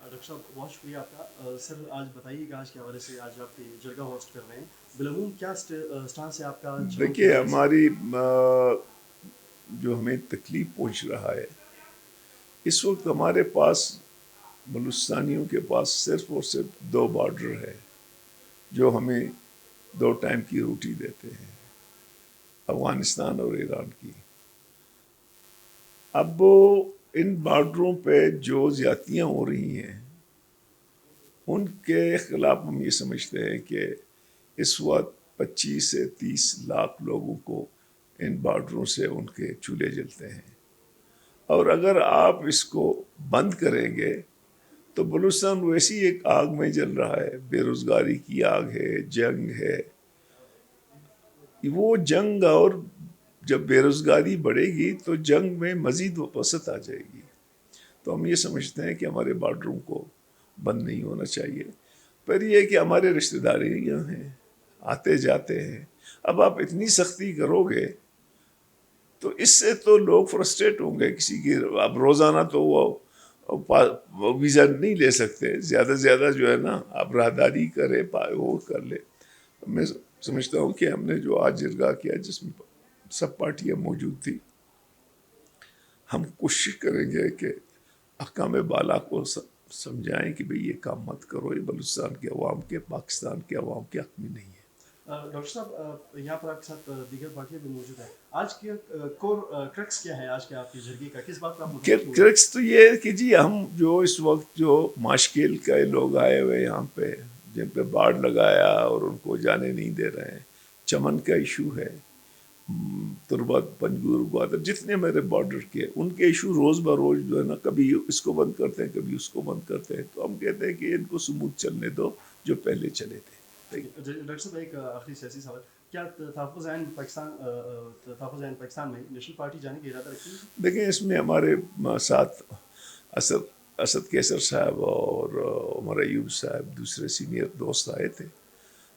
Doctor साहब बहुत शुक्रिया आपका। सर आज बताइएगा आज के हवाले से, आज आप जलगा होस्ट कर रहे हैं, बिलअमूम क्या स्टांस है आपका? देखिए हमारी जो हमें तकलीफ पहुंच रहा है इस वक्त हमारे पास बलूचिस्तानियों के पास सिर्फ और सिर्फ 2 बॉर्डर है जो हमें 2 टाइम की रोटी देते हैं, अफगानिस्तान और ईरान की। अब इन बॉर्डरों पे जो ज़्यादतियाँ हो रही हैं उनके ख़िलाफ़ हम ये समझते हैं कि इस वक्त 25 से 30 लाख लोगों को इन बॉर्डरों से उनके चूल्हे जलते हैं, और अगर आप इसको बंद करेंगे तो बलूचिस्तान वैसी एक आग में जल रहा है, बेरोज़गारी की आग है, जंग है। वो जंग, और जब बेरोज़गारी बढ़ेगी तो जंग में मज़ीद वसअत आ जाएगी। तो हम ये समझते हैं कि हमारे बॉर्डरों को बंद नहीं होना चाहिए। पर ये कि हमारे रिश्तेदारियाँ हैं, आते जाते हैं। अब आप इतनी सख्ती करोगे तो इससे तो लोग फ्रस्ट्रेट होंगे। किसी की अब रोज़ाना तो वो वीज़ा नहीं ले सकते, ज़्यादा से ज़्यादा जो है ना आप राहदारी करें, वो कर ले। मैं समझता हूँ कि हमने जो आज इरगा किया जिसमें सब पार्टियाँ मौजूद थी, हम कोशिश करेंगे कि अहकाम बाला को समझाएं कि भाई ये काम मत करो, ये बलूचिस्तान के अवाम के, पाकिस्तान के अवाम के हक़ में नहीं है। डॉक्टर साहब यहाँ पर आपके साथ दीगर पार्टियाँ भी मौजूद हैं। आज के कोर क्रक्स क्या है आज के आपकी जर्गी का, किस बात पर आप? क्रक्स तो ये है कि जी हम जो इस वक्त जो माशकेल के लोग आए हुए यहाँ पे, जिन पे बाढ़ लगाया और उनको जाने नहीं दे रहे हैं, चमन का इशू है, तुरबत, पंजगुर, ग्वादर, जितने मेरे बॉर्डर के उनके इशू रोज़ ब रोज़ जो है ना, कभी इसको बंद करते हैं, कभी उसको बंद करते हैं। तो हम कहते हैं कि इनको स्मूथ चलने दो जो पहले चले थे। डॉक्टर साहब एक आखिरी सियासी सवाल, क्या तहफ़्फ़ुज़-ए-ऐन पाकिस्तान में नेशनल पार्टी जाने का इरादा रखती है? देखिए इसमें हमारे साथ असद कैसर साहब और उमर अयूब साहब, दूसरे सीनियर दोस्त आए थे,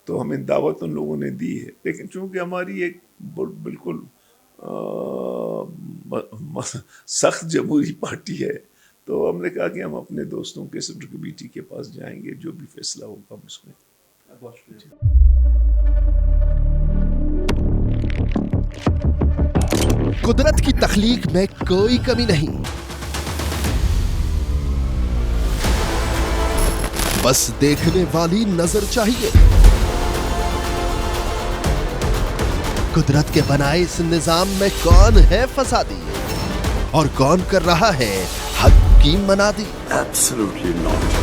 तो हमें दावत उन लोगों ने दी है। लेकिन चूँकि हमारी एक बिल्कुल सख्त जमहूरी पार्टी है, तो हमने कहा कि हम अपने दोस्तों के सेंट्रल कमेटी के पास जाएंगे, जो भी फैसला होगा हम उसमें। बहुत शुक्रिया। कुदरत की तख्लीक में कोई कमी नहीं, बस देखने वाली नजर चाहिए। कुदरत के बनाए इस निजाम में कौन है फसादी और कौन कर रहा है हक की मनादी? Absolutely not.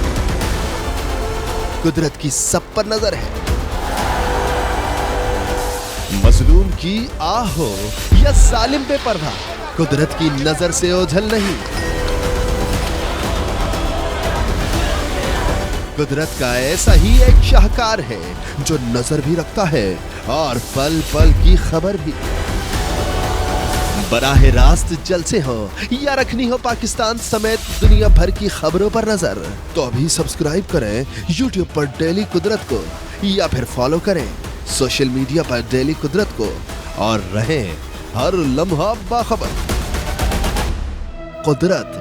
कुदरत की सब पर नजर है। मजलूम की आह हो या सालिम पे पर्दा, कुदरत की नजर से ओझल नहीं। कुदरत का ऐसा ही एक शाहकार है जो नजर भी रखता है और पल पल की खबर भी। बराह रास्त जलसे हो या रखनी हो पाकिस्तान समेत दुनिया भर की खबरों पर नजर, तो अभी सब्सक्राइब करें YouTube पर डेली कुदरत को, या फिर फॉलो करें सोशल मीडिया पर डेली कुदरत को, और रहें हर लम्हा बाखबर। कुदरत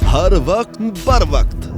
हर वक्त बर वक्त।